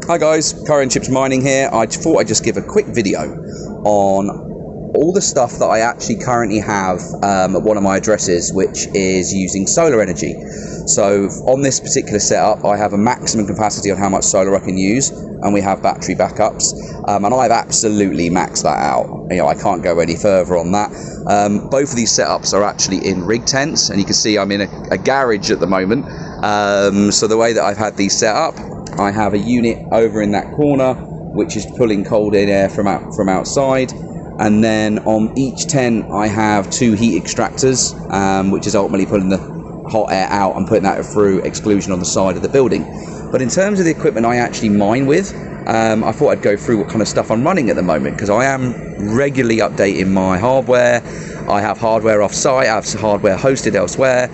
Hi guys, Curry and Chips Mining here. I thought I'd just give a quick video on all the stuff that I actually currently have at one of my addresses, which is using solar energy. So on this particular setup, I have a maximum capacity on how much solar I can use, and we have battery backups, and I've absolutely maxed that out. You know, I can't go any further on that. Both of these setups are actually in rig tents, and you can see I'm in a garage at the moment. So the way that I've had these set up, I have a unit over in that corner which is pulling cold in air from outside, and then on each tent I have two heat extractors, which is ultimately pulling the hot air out and putting that through exclusion on the side of the building. But in terms of the equipment I actually mine with, I thought I'd go through what kind of stuff I'm running at the moment, because I am regularly updating my hardware. I have hardware off-site, I have hardware hosted elsewhere,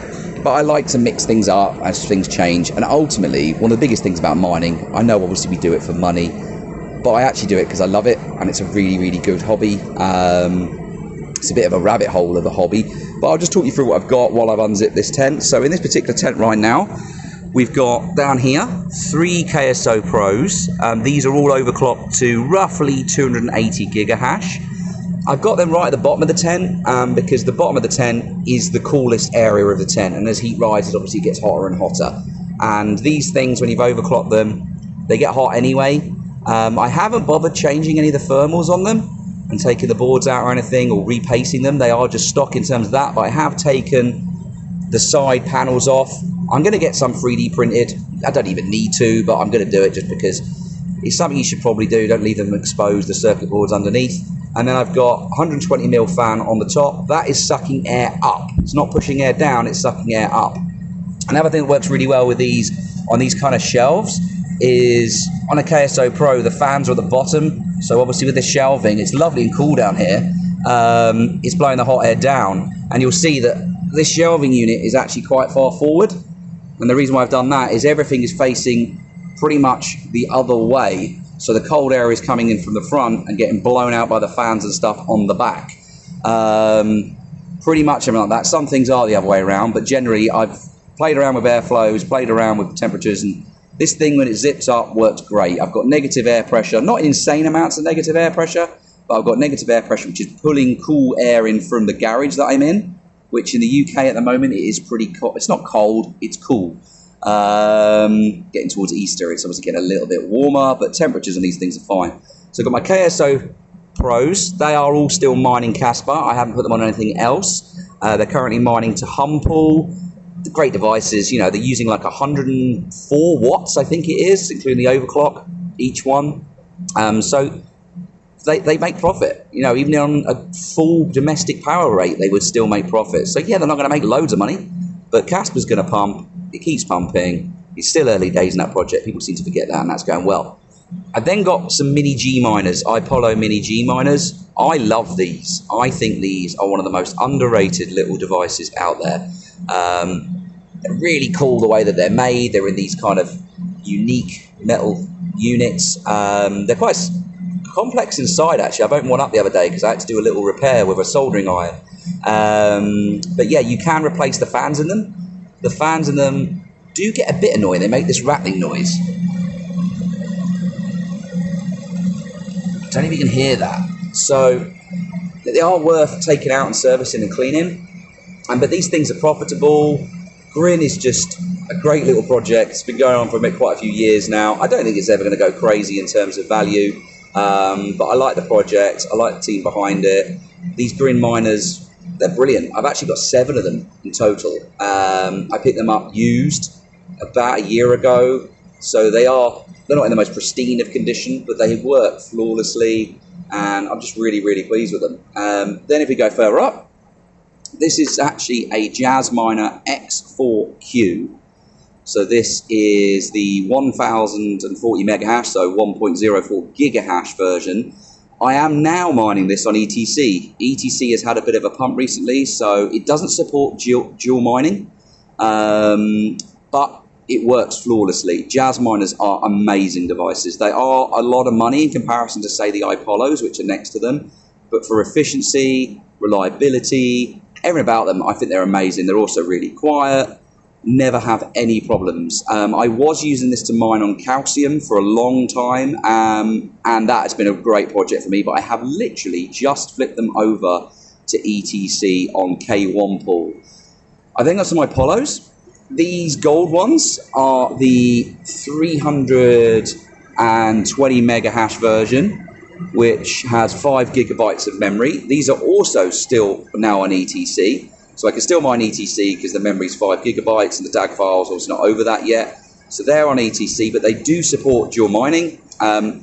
but I like to mix things up as things change. And ultimately, one of the biggest things about mining, I know obviously we do it for money, but I actually do it because I love it, and it's a really, really good hobby. It's a bit of a rabbit hole of a hobby, but I'll just talk you through what I've got while I've unzipped this tent. So in this particular tent right now, we've got down here 3 KSO Pros. These are all overclocked to roughly 280 gigahash. I've got them right at the bottom of the tent because the bottom of the tent is the coolest area of the tent, and as heat rises, obviously it gets hotter and hotter. And these things, when you've overclocked them, they get hot anyway. I haven't bothered changing any of the thermals on them and taking the boards out or anything, or repacing them. They are just stock in terms of that, but I have taken the side panels off. I'm going to get some 3D printed. I don't even need to, but I'm going to do it just because it's something you should probably do. Don't leave them exposed, the circuit boards underneath. And then I've got 120mm fan on the top. That is sucking air up. It's not pushing air down, it's sucking air up. Another thing that works really well with these, on these kind of shelves, is on a KSO Pro, the fans are at the bottom. So obviously with this shelving, it's lovely and cool down here. It's blowing the hot air down. And you'll see that this shelving unit is actually quite far forward. And the reason why I've done that is everything is facing pretty much the other way. So the cold air is coming in from the front and getting blown out by the fans and stuff on the back. Pretty much everything like that. Some things are the other way around, but generally I've played around with airflows, played around with temperatures, and this thing, when it zips up, works great. I've got negative air pressure, not insane amounts of negative air pressure, but I've got negative air pressure, which is pulling cool air in from the garage that I'm in, which in the UK at the moment, it is pretty cold. It's not cold, it's cool. Getting towards Easter, it's obviously getting a little bit warmer, but temperatures on these things are fine. So I've got my KSO Pros. They are all still mining Casper. I haven't put them on anything else. They're currently mining to Humpool. The great devices, you know, they're using like 104 watts, I think it is, including the overclock, each one. So they make profit. You know, even on a full domestic power rate, they would still make profit. So yeah, they're not going to make loads of money, but Casper's going to pump. It keeps pumping. It's still early days in that project. People seem to forget that, and that's going well. I then got some mini G miners, iPollo mini G miners. I love these. I think these are one of the most underrated little devices out there. They're really cool the way that they're made. They're in these kind of unique metal units. They're quite complex inside, actually. I've opened one up the other day because I had to do a little repair with a soldering iron. But yeah, you can replace the fans in them. The fans in them do get a bit annoying. They make this rattling noise. I don't know if you can hear that. So they are worth taking out and servicing and cleaning. But these things are profitable. Grin is just a great little project. It's been going on for quite a few years now. I don't think it's ever going to go crazy in terms of value. But I like the project. I like the team behind it. These Grin miners, they're brilliant. I've actually got 7 of them in total. I picked them up used about a year ago. So they're not in the most pristine of condition, but they work flawlessly. And I'm just really, really pleased with them. Then if we go further up, this is actually a Jaminer X4Q. So this is the 1040 megahash, so 1.04 gigahash version. I am now mining this on ETC. ETC has had a bit of a pump recently, so it doesn't support dual mining, but it works flawlessly. Jazz miners are amazing devices. They are a lot of money in comparison to, say, the iPollos, which are next to them, but for efficiency, reliability, everything about them, I think they're amazing. They're also really quiet. never have any problems. I was using this to mine on calcium for a long time, and that has been a great project for me, but I have literally just flipped them over to ETC on K1 pool. I then got some Apollos. These gold ones are the 320 mega hash version, which has 5 gigabytes of memory. These are also still now on ETC. So I can still mine ETC because the memory is 5 gigabytes and the DAG file's also not over that yet. So they're on ETC, but they do support dual mining. I've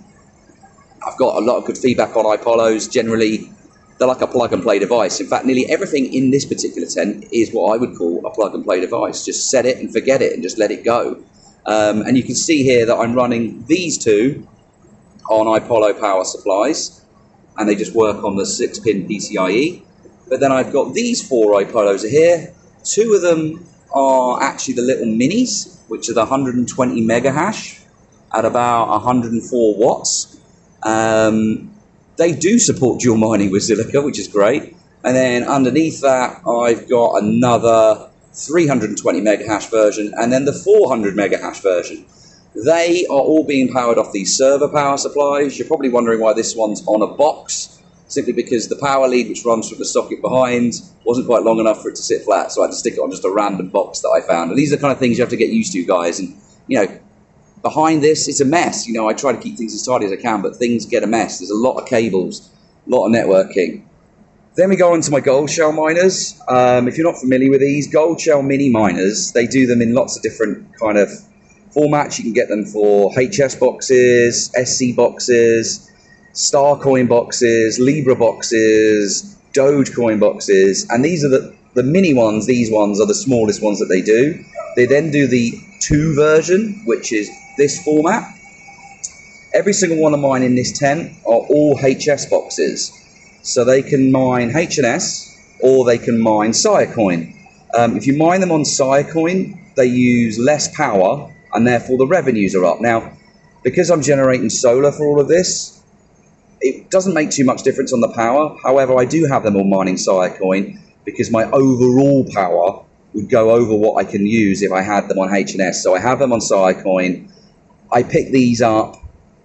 got a lot of good feedback on iPolos. Generally, they're like a plug-and-play device. In fact, nearly everything in this particular tent is what I would call a plug-and-play device. Just set it and forget it and just let it go. And you can see here that I'm running these two on iPolo power supplies, and they just work on the 6-pin PCIe. But then I've got these 4 iPolos here. 2 of them are actually the little minis, which are the 120 mega hash at about 104 watts. They do support dual mining with Zilliqa, which is great. And then underneath that, I've got another 320 mega hash version, and then the 400 mega hash version. They are all being powered off these server power supplies. You're probably wondering why this one's on a box. Simply because the power lead, which runs from the socket behind, wasn't quite long enough for it to sit flat, so I had to stick it on just a random box that I found. And these are the kind of things you have to get used to, guys. And, you know, behind this, it's a mess. You know, I try to keep things as tidy as I can, but things get a mess. There's a lot of cables, a lot of networking. Then we go on to my gold shell miners. If you're not familiar with these, gold shell mini miners, they do them in lots of different kind of formats. You can get them for HS boxes, SC boxes, Starcoin boxes, Libra boxes, Dogecoin boxes, and these are the mini ones. These ones are the smallest ones that they do. They then do the 2 version, which is this format. Every single one of mine in this tent are all HS boxes. So they can mine HNS or they can mine Siacoin. If you mine them on Siacoin, they use less power and therefore the revenues are up. Now, because I'm generating solar for all of this, it doesn't make too much difference on the power. However, I do have them all mining Siacoin because my overall power would go over what I can use if I had them on HNS. So I have them on Siacoin. I picked these up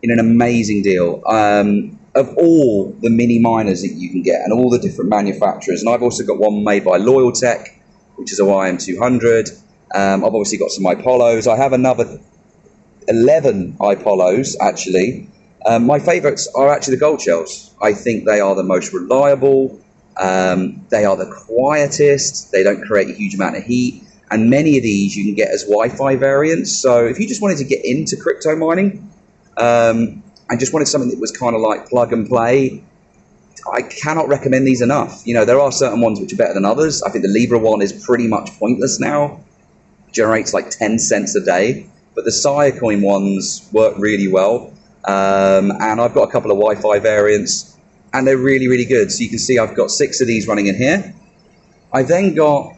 in an amazing deal. Of all the mini miners that you can get and all the different manufacturers, and I've also got one made by Loyaltech, which is a YM200. I've obviously got some iPolos. I have another 11 iPolos, actually. My favourites are actually the gold shells. I think they are the most reliable. They are the quietest. They don't create a huge amount of heat. And many of these you can get as Wi-Fi variants. So if you just wanted to get into crypto mining and just wanted something that was kind of like plug and play, I cannot recommend these enough. You know, there are certain ones which are better than others. I think the Libra one is pretty much pointless now. It generates like 10 cents a day. But the Siacoin ones work really well. And I've got a couple of Wi-Fi variants, and they're really, really good. So you can see I've got 6 of these running in here. I then got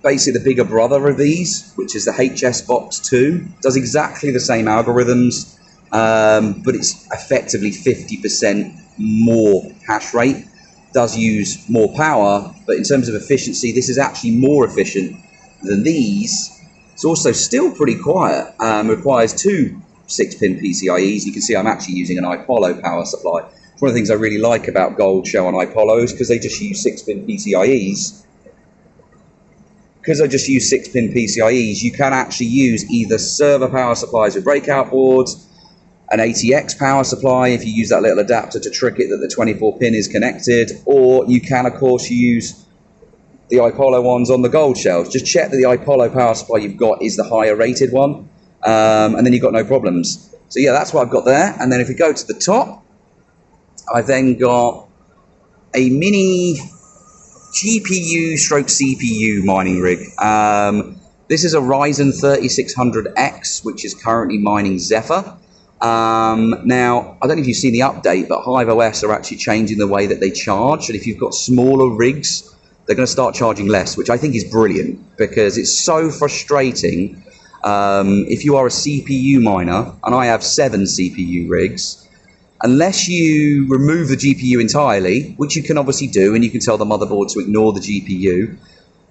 basically the bigger brother of these, which is the HS Box 2. Does exactly the same algorithms, but it's effectively 50% more hash rate. Does use more power, but in terms of efficiency, this is actually more efficient than these. It's also still pretty quiet. Requires 2 6-pin PCIe's. You can see I'm actually using an iPolo power supply. It's one of the things I really like about Gold Shell and iPolos, because they just use 6-pin PCIe's. Because I just use 6-pin PCIe's, you can actually use either server power supplies with breakout boards, an ATX power supply if you use that little adapter to trick it that the 24-pin is connected, or you can, of course, use the iPolo ones on the gold shells. Just check that the iPolo power supply you've got is the higher rated one, and then you've got no problems. So yeah, that's what I've got there. And then if we go to the top, I then got a mini GPU stroke CPU mining rig. This is a Ryzen 3600X, which is currently mining Zephyr. Now, I don't know if you've seen the update, but HiveOS are actually changing the way that they charge. And if you've got smaller rigs, they're going to start charging less, which I think is brilliant, because it's so frustrating. If you are a CPU miner, and I have 7 CPU rigs, unless you remove the GPU entirely, which you can obviously do, and you can tell the motherboard to ignore the GPU,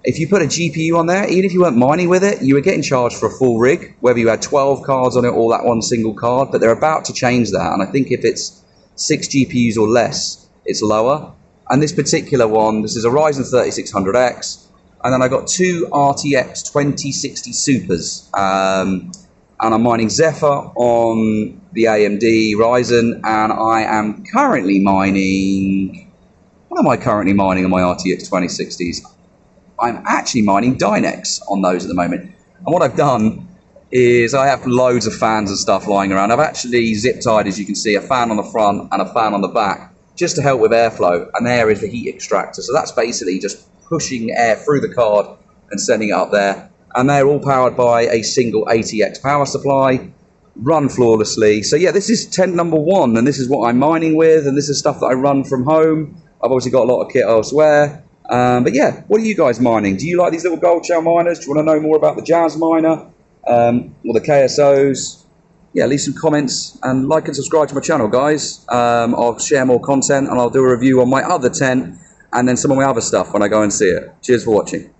If you put a GPU on there, even if you weren't mining with it, you were getting charged for a full rig, whether you had 12 cards on it or that one single card. But they're about to change that, and I think if it's 6 GPUs or less, it's lower. And this particular one, this is a Ryzen 3600X, and then I got 2 RTX 2060 Supers, and I'm mining Zephyr on the AMD Ryzen, and I am currently mining. What am I currently mining on my RTX 2060s? I'm actually mining Dynex on those at the moment. And what I've done is I have loads of fans and stuff lying around. I've actually zip-tied, as you can see, a fan on the front and a fan on the back, just to help with airflow. And there is the heat extractor. So that's basically just pushing air through the card and sending it up there. And they're all powered by a single ATX power supply, run flawlessly. So yeah, this is tent number 1, and this is what I'm mining with, and this is stuff that I run from home. I've obviously got a lot of kit elsewhere. But yeah, what are you guys mining? Do you like these little gold shell miners? Do you want to know more about the Jazz miner or the KSOs? Yeah, leave some comments and like and subscribe to my channel, guys. I'll share more content, and I'll do a review on my other tent and then some of my other stuff when I go and see it. Cheers for watching.